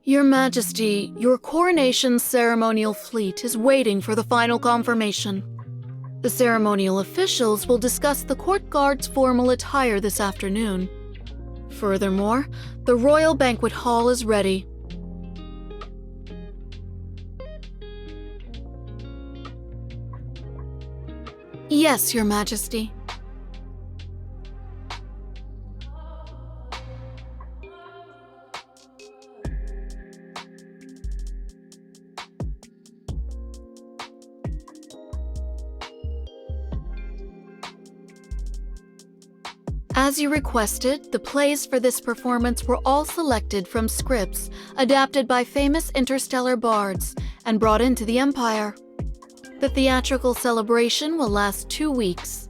Your Majesty, your coronation ceremonial fleet is waiting for the final confirmation. The ceremonial officials will discuss the court guard's formal attire this afternoon. Furthermore, the royal banquet hall is ready. Yes, Your Majesty. As you requested, the plays for this performance were all selected from scripts adapted by famous interstellar bards and brought into the Empire. The theatrical celebration will last 2 weeks,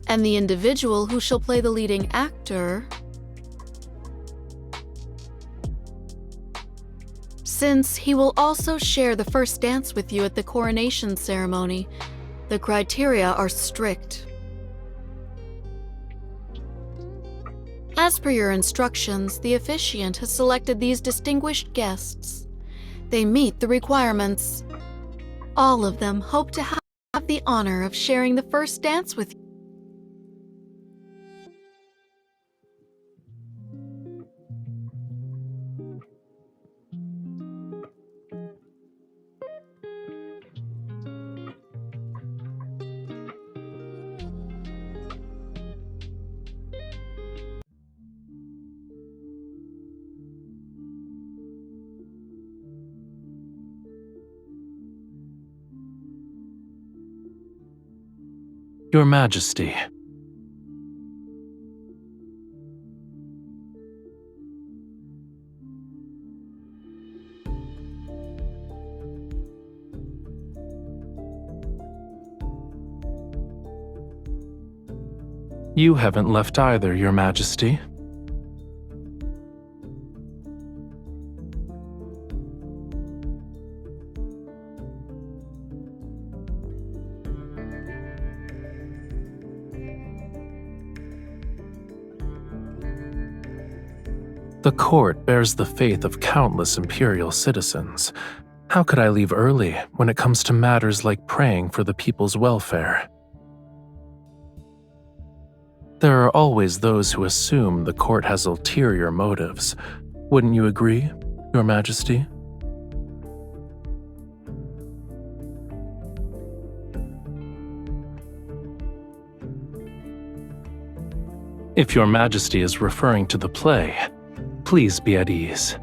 and the individual who shall play the leading actor, since he will also share the first dance with you at the coronation ceremony, the criteria are strict. As per your instructions, the officiant has selected these distinguished guests. They meet the requirements. All of them hope to have the honor of sharing the first dance with you. Your Majesty. You haven't left either, Your Majesty. The court bears the faith of countless imperial citizens. How could I leave early when it comes to matters like praying for the people's welfare? There are always those who assume the court has ulterior motives. Wouldn't you agree, Your Majesty? If Your Majesty is referring to the play, please be at ease.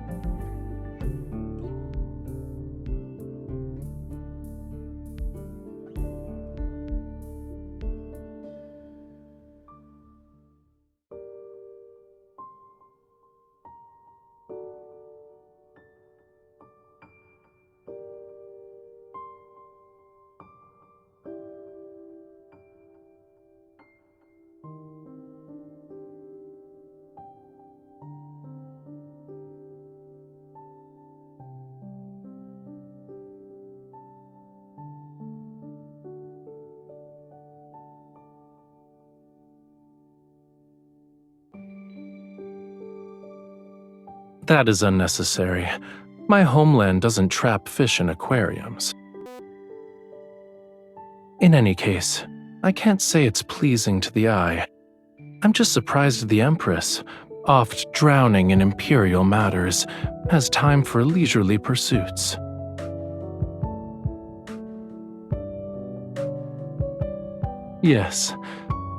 That is unnecessary. My homeland doesn't trap fish in aquariums. In any case, I can't say it's pleasing to the eye. I'm just surprised the Empress, oft drowning in imperial matters, has time for leisurely pursuits. Yes,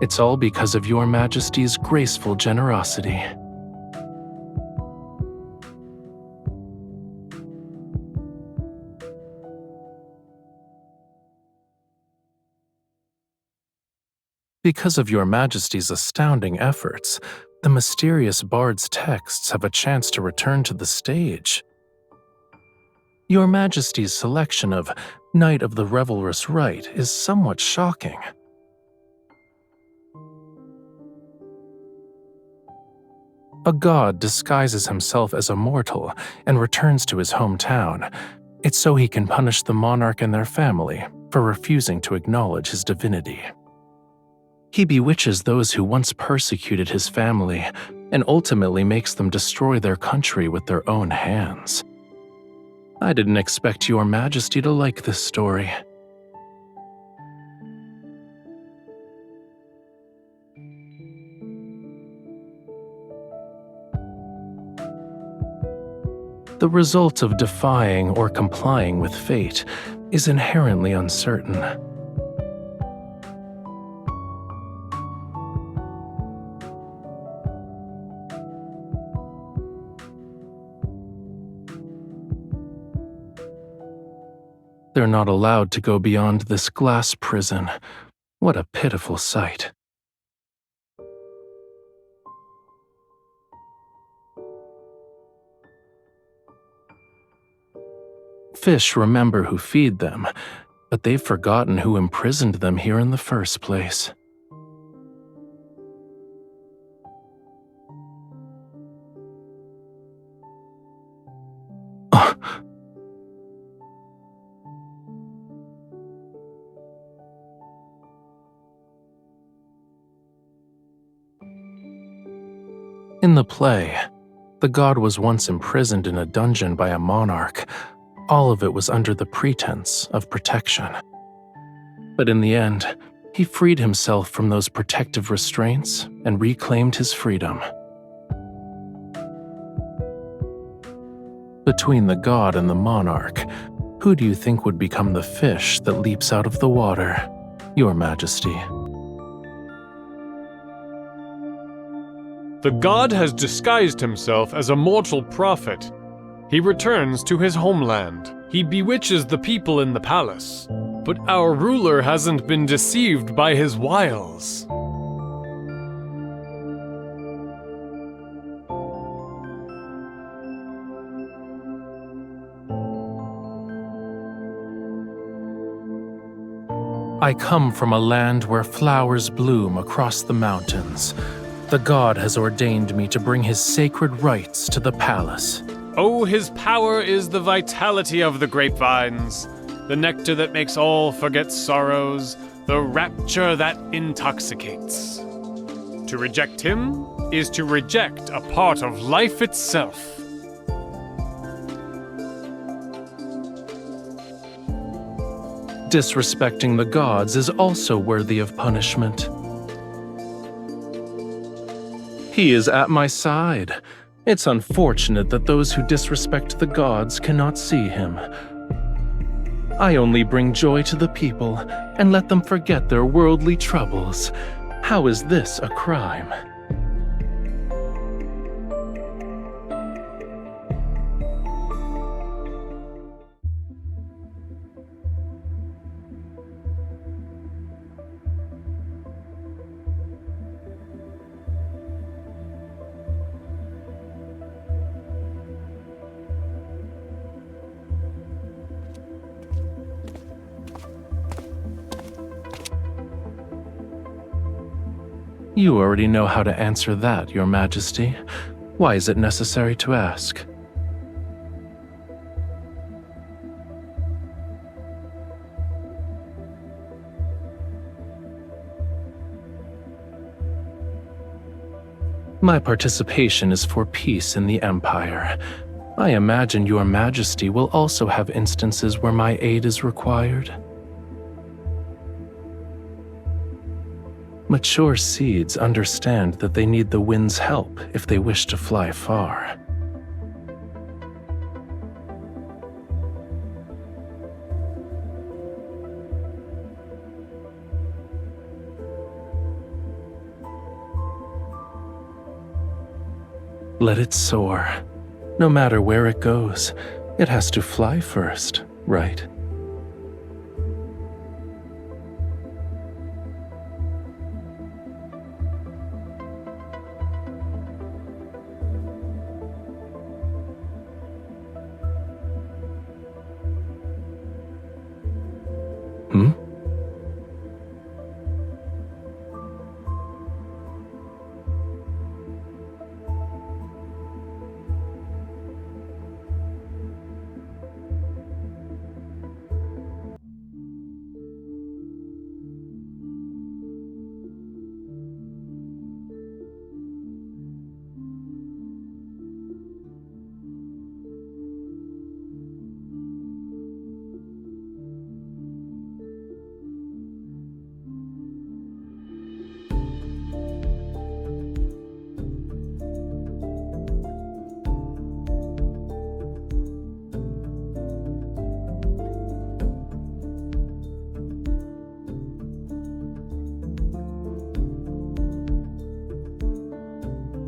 it's all because of Your Majesty's graceful generosity. Because of Your Majesty's astounding efforts, the mysterious bard's texts have a chance to return to the stage. Your Majesty's selection of Knight of the Revelrous Rite is somewhat shocking. A god disguises himself as a mortal and returns to his hometown. It's so he can punish the monarch and their family for refusing to acknowledge his divinity. He bewitches those who once persecuted his family and ultimately makes them destroy their country with their own hands. I didn't expect your majesty to like this story. The result of defying or complying with fate is inherently uncertain. They're not allowed to go beyond this glass prison. What a pitiful sight. Fish remember who feed them, but they've forgotten who imprisoned them here in the first place. In the play, the god was once imprisoned in a dungeon by a monarch. All of it was under the pretense of protection. But in the end, he freed himself from those protective restraints and reclaimed his freedom. Between the god and the monarch, who do you think would become the fish that leaps out of the water, Your Majesty? The god has disguised himself as a mortal prophet. He returns to his homeland. He bewitches the people in the palace. But our ruler hasn't been deceived by his wiles. I come from a land where flowers bloom across the mountains. The god has ordained me to bring his sacred rites to the palace. Oh, his power is the vitality of the grapevines, the nectar that makes all forget sorrows, the rapture that intoxicates. To reject him is to reject a part of life itself. Disrespecting the gods is also worthy of punishment. He is at my side. It's unfortunate that those who disrespect the gods cannot see him. I only bring joy to the people and let them forget their worldly troubles. How is this a crime? You already know how to answer that, Your Majesty. Why is it necessary to ask? My participation is for peace in the Empire. I imagine Your Majesty will also have instances where my aid is required. Mature seeds understand that they need the wind's help if they wish to fly far. Let it soar. No matter where it goes, it has to fly first, right? Hmm?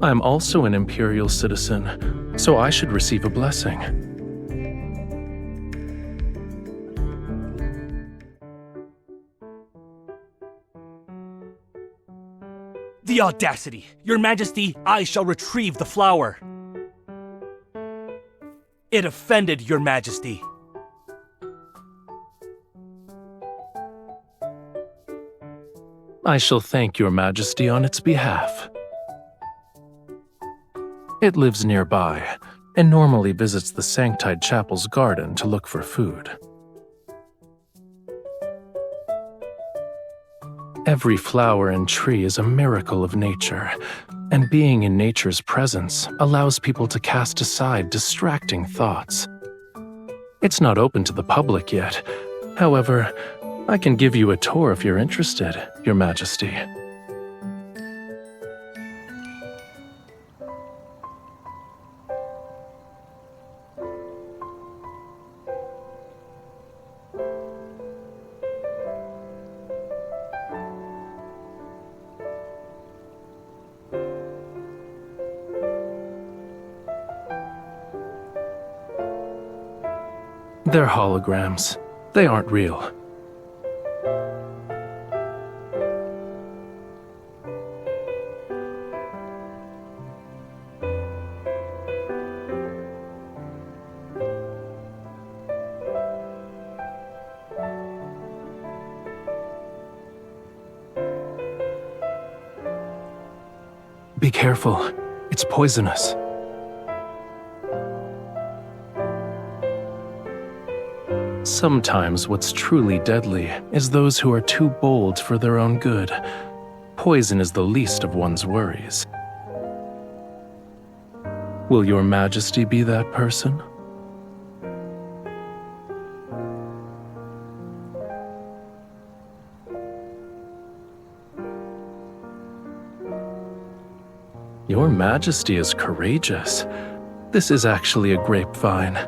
I am also an imperial citizen, so I should receive a blessing. The audacity! Your Majesty, I shall retrieve the flower. It offended Your Majesty. I shall thank Your Majesty on its behalf. It lives nearby, and normally visits the Sanctide Chapel's garden to look for food. Every flower and tree is a miracle of nature, and being in nature's presence allows people to cast aside distracting thoughts. It's not open to the public yet. However, I can give you a tour if you're interested, Your Majesty. They're holograms. They aren't real. Be careful. It's poisonous. Sometimes what's truly deadly is those who are too bold for their own good. Poison is the least of one's worries. Will Your Majesty be that person? Your Majesty is courageous. This is actually a grapevine.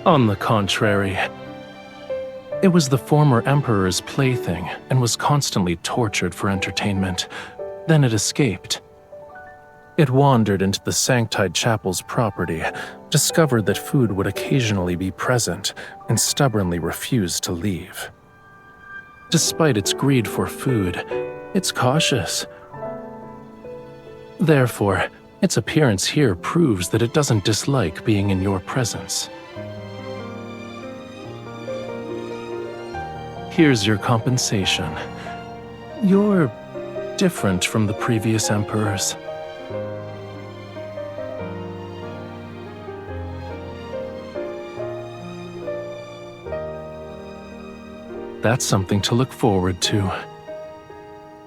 On the contrary, it was the former emperor's plaything and was constantly tortured for entertainment. Then it escaped. It wandered into the Sanctide Chapel's property, discovered that food would occasionally be present, and stubbornly refused to leave. Despite its greed for food, it's cautious. Therefore, its appearance here proves that it doesn't dislike being in your presence. Here's your compensation. You're different from the previous emperors. That's something to look forward to.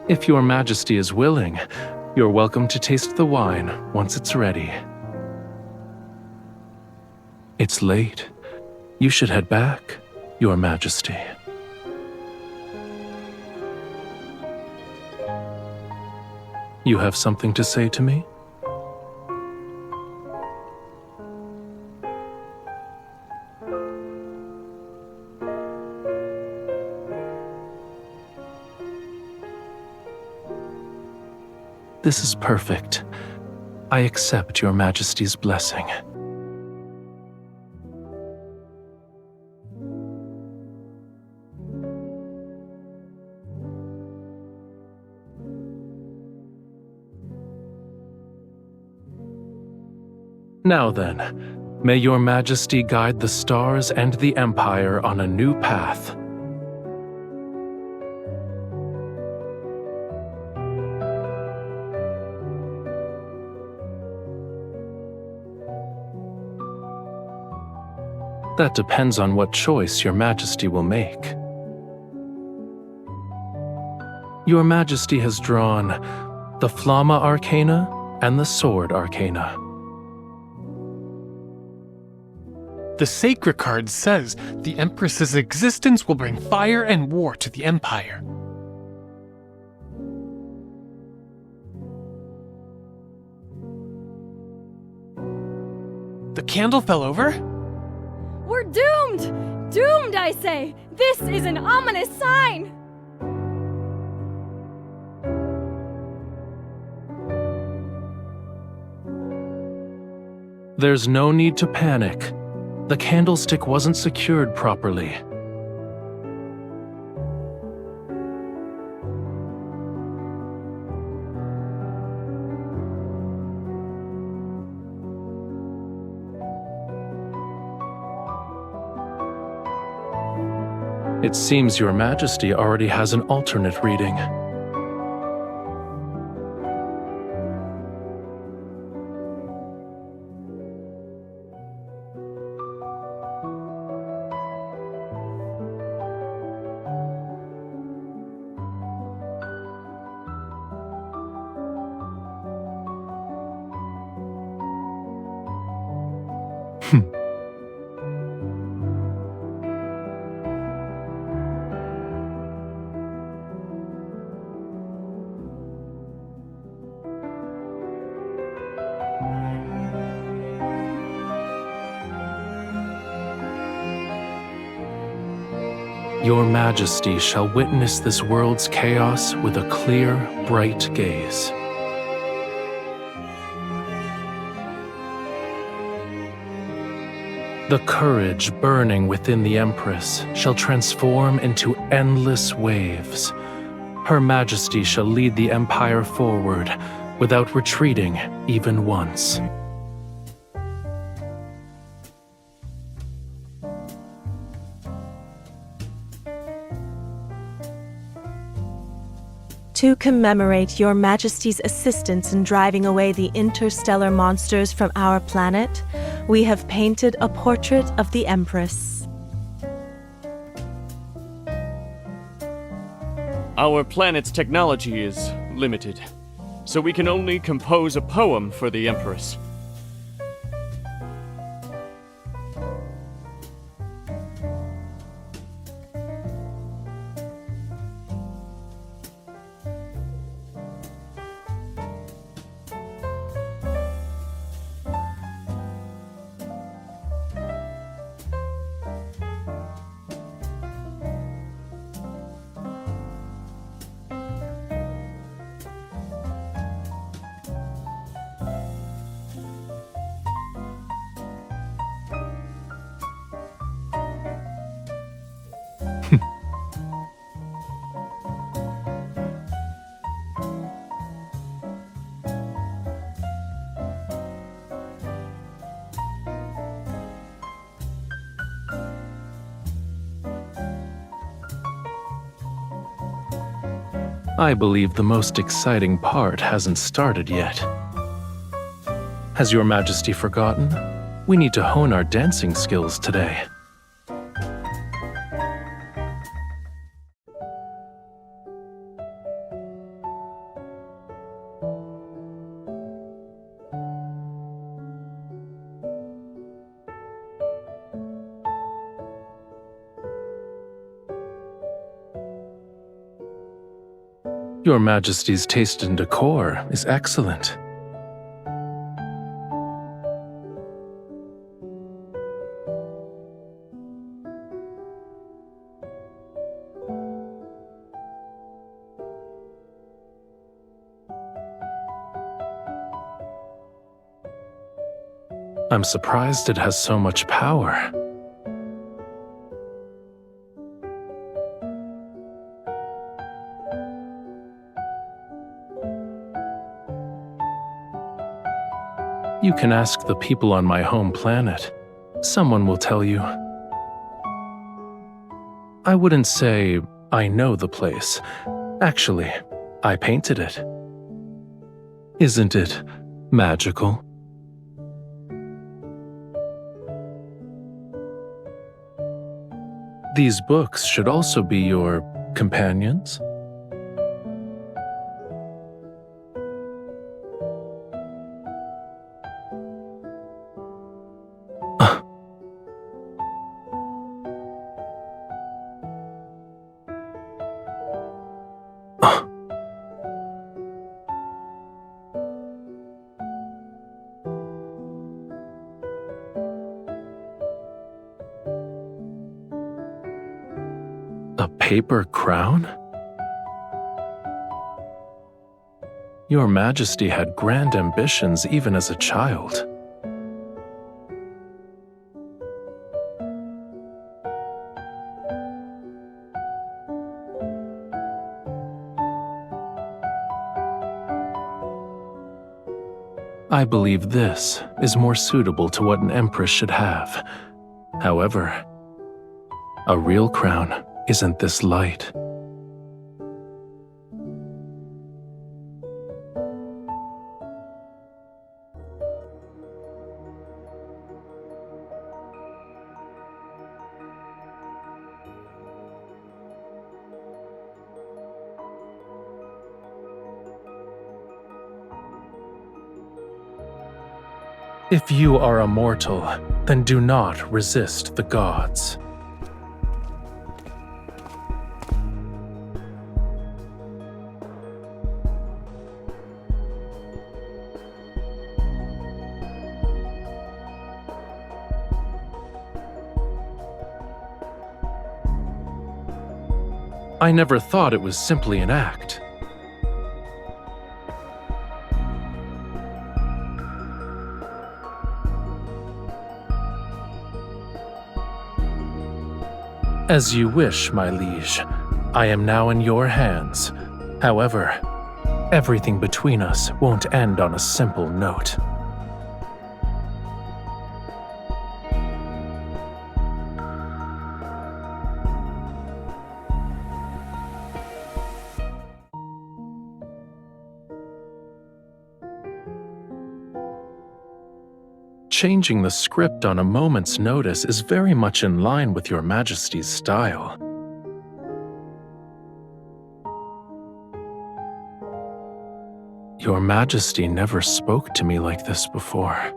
If Your Majesty is willing, you're welcome to taste the wine once it's ready. It's late. You should head back, Your Majesty. You have something to say to me? This is perfect. I accept Your Majesty's blessing. Now then, may Your Majesty guide the stars and the Empire on a new path. That depends on what choice Your Majesty will make. Your Majesty has drawn the Flamma Arcana and the Sword Arcana. The sacred card says the Empress's existence will bring fire and war to the Empire. The candle fell over? We're doomed! Doomed, I say! This is an ominous sign! There's no need to panic. The candlestick wasn't secured properly. It seems Your Majesty already has an alternate reading. Your Majesty shall witness this world's chaos with a clear, bright gaze. The courage burning within the Empress shall transform into endless waves. Her Majesty shall lead the Empire forward without retreating even once. To commemorate Your Majesty's assistance in driving away the interstellar monsters from our planet, we have painted a portrait of the Empress. Our planet's technology is limited, so we can only compose a poem for the Empress. I believe the most exciting part hasn't started yet. Has Your Majesty forgotten? We need to hone our dancing skills today. Your Majesty's taste in decor is excellent. I'm surprised it has so much power. You can ask the people on my home planet. Someone will tell you. I wouldn't say I know the place. Actually, I painted it. Isn't it magical? These books should also be your companions. paper crown? Your Majesty had grand ambitions even as a child. I believe this is more suitable to what an empress should have. However, a real crown isn't this light. If you are a mortal, then do not resist the gods. I never thought it was simply an act. As you wish, my liege. I am now in your hands. However, everything between us won't end on a simple note. Changing the script on a moment's notice is very much in line with your Majesty's style. Your Majesty never spoke to me like this before.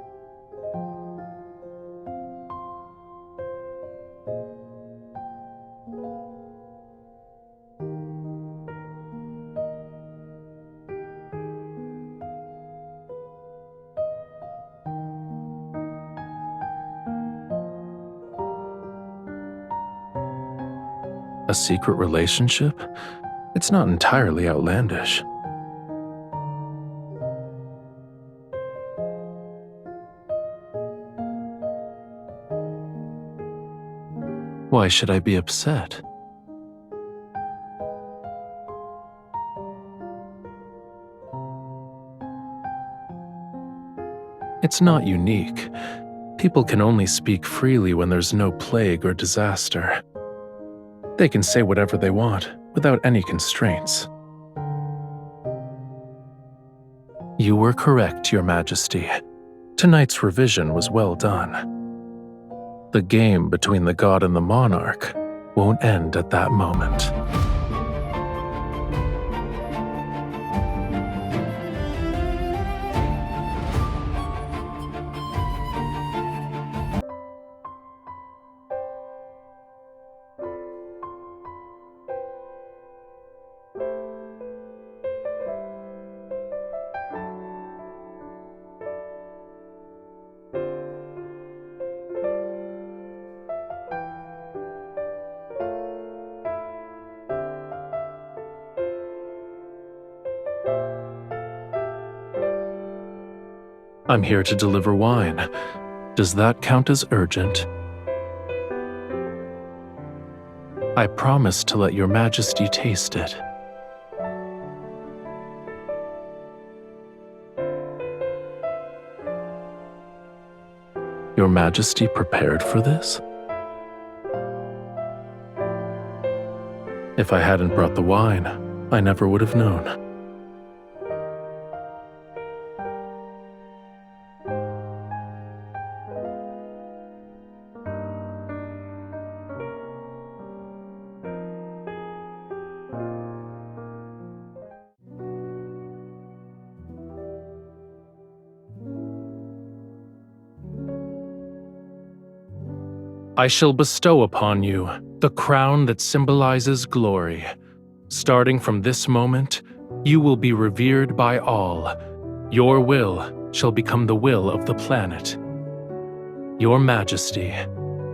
A secret relationship? It's not entirely outlandish. Why should I be upset? It's not unique. People can only speak freely when there's no plague or disaster. They can say whatever they want, without any constraints. You were correct, Your Majesty. Tonight's revision was well done. The game between the god and the monarch won't end at that moment. I'm here to deliver wine. Does that count as urgent? I promise to let Your Majesty taste it. Your Majesty prepared for this? If I hadn't brought the wine, I never would have known. I shall bestow upon you the crown that symbolizes glory. Starting from this moment, you will be revered by all. Your will shall become the will of the planet. Your Majesty,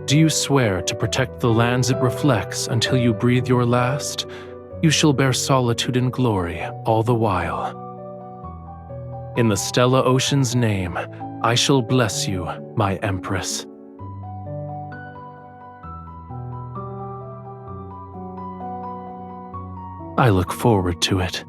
Do you swear to protect the lands it reflects until you breathe your last? You shall bear solitude and glory all the while. In the Stella Ocean's name, I shall bless you, my Empress. I look forward to it.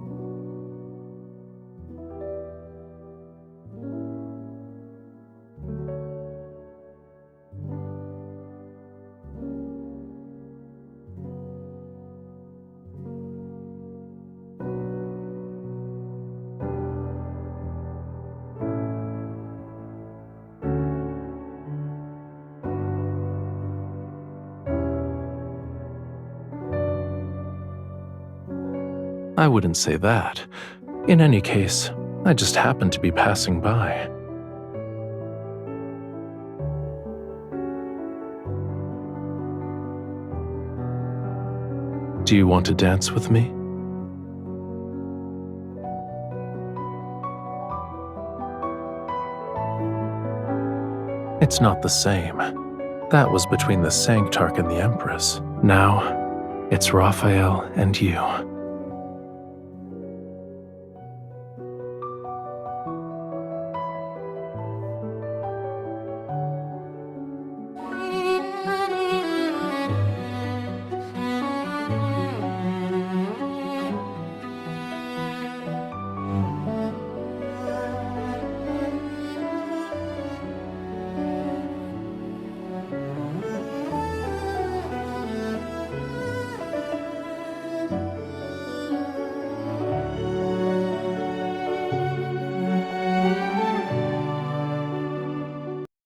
I wouldn't say that. In any case, I just happened to be passing by. Do you want to dance with me? It's not the same. That was between the Sanctarch and the Empress. Now, it's Rafayel and you.